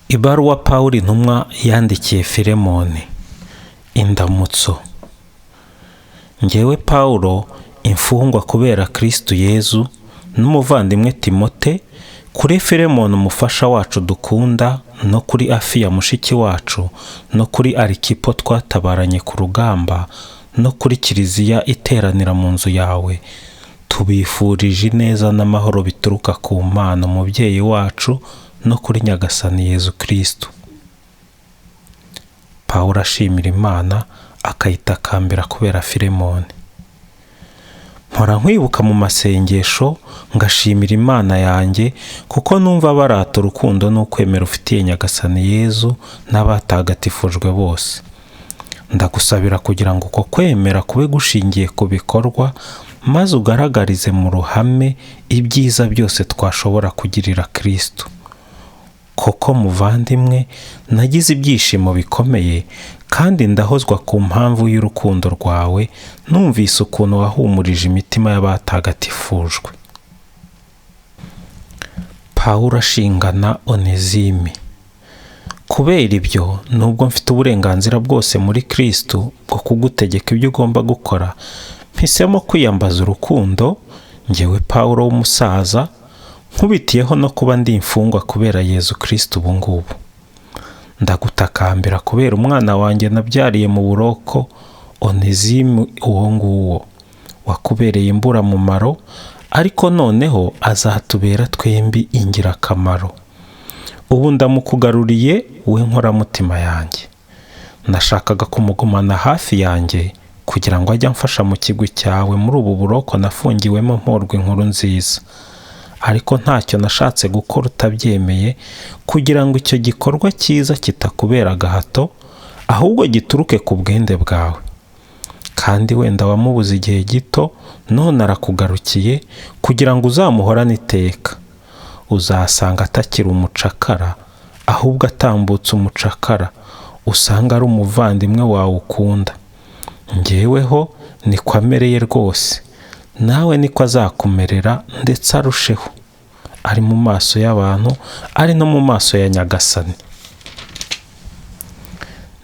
Ibaruwa Pawulo intumwa yandikiye Filemoni. Indamutso. Njyewe Pawulo, imfungwa kubera Kristo Yezu, n'umuvandimwe Timote, kuri Filemoni umufasha wacu dukunda, no kuri Afiya mushiki wacu, no kuri Arikipo twatabaranye ku rugamba, no kuri Kiliziya iteranira mu nzu yawe, tubifurije ineza n'amahoro bituruka ku Mana umubyeyi wacu, no kuri Nyagasani Yezu Kristo. Pawulo ashimira Imana akayitakambira kubera Filemoni. Mpora nkwibuka mu masengesho ngashimira Imana yanjye, kuko numva barata urukundo n'ukwemera ufitiye Nyagasani Yezu n'abatagatifujwe bose. Ndagusabira kugira ngo uko kwemera kube gushingiye ku bikorwa, maze ugaragarize mu ruhame ibyiza byose twashobora kugirira Kristo. Koko muvandimwe, nagize ibyishimo bikomeye, kandi ndahozwa ku mpamvu y'urukundo rwawe, numvise ukuntu wahumurije imitima y'abatagatifujwe. Pawulo ashingana Onezime. Kubera ibyo, nubwo mfite uburenganzira bwose muri Kristo bwo kugutegeka ibyo ugomba gukora, mpisemo kwiyambaza urukundo, njyewe Pawulo w'umusaza, nkubitiyeho no kuba ndi imfungwa kubera Yezu Kristo ubu ngubu. Ndagutakambira kubera umwana wanjye nabyariye mu buroko, Onezime uwo nguwo, wakubereye imburamumaro, ariko noneho azatubera twembi ingirakamaro. Ubu ndamukugaruriye we nkoramutima yanjye. Nashakaga kumugumana hafi yanjye kugira ngo ajye amfasha mu kigo cyawe muri ubu buroko nafungiwemo mporwa inkuru nziza. Ariko ntacyo nashatse gukora utabyemeye, kugira ngo icyo gikorwa cyiza kitakubera agahato, ahubwo gituruke ku bwende bwawe. Kandi wenda wamubuze igihe gito, none arakugarukiye kugira ngo uzamuhorane iteka. Uzasanga atakiri umucakara, ahubwo atambutse umucakara, usanga ari umuvandimwe wawe ukunda. Njyeweho niko amereye rwose, nawe niko azakumerera, ndetse arusheho. Ari mu maso y'abantu, ari no mu maso ya Nyagasani.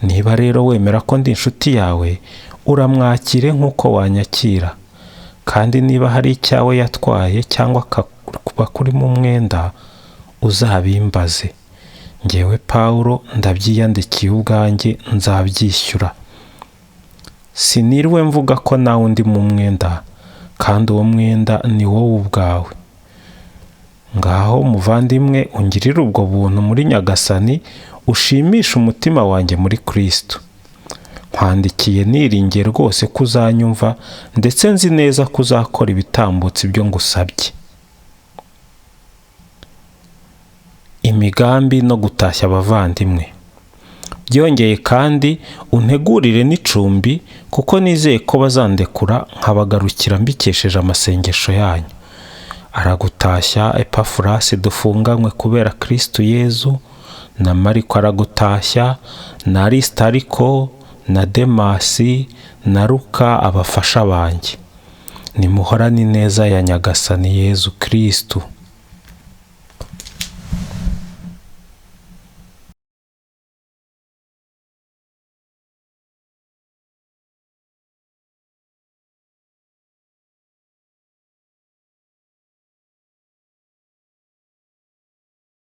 Niba rero wemera ko ndi inshuti yawe, uramwakire nk'uko wanyakira. Kandi niba hari icyawe yatwaye cyangwa kuba kurimo umwenda, uzabimbaze. Njyewe Pawulo ndabyiyandikiye ubwanjye, nzabyishyura. Siniriwe mvuga ko nawe undi mu mwenda, kandi uwo mwenda ni wowe ubwawe. Ngaho muvandimwe, ungirire ubwo buntu muri Nyagasani, ushimisha umutima wanjye muri Kristo. Nkwandikiye niringiye rwose ko uzanyumva, ndetse nzi neza ko uzakora ibitambutse ibyo ngusabye. Imigambi no gutashya abavandimwe. Byongeye kandi untegurire n'icumbi, kuko nizeye ko bazandekura nkabagarukira mbikesheje amasengesho yanyu. Aragutashya Epafurasi dufunganywe kubera Kristo Yezu, na Mariko aragutashya, na Aristariko, na Demasi, na Luka abafasha banjye. Nimuhorane ineza ya Nyagasani Yezu Kristo.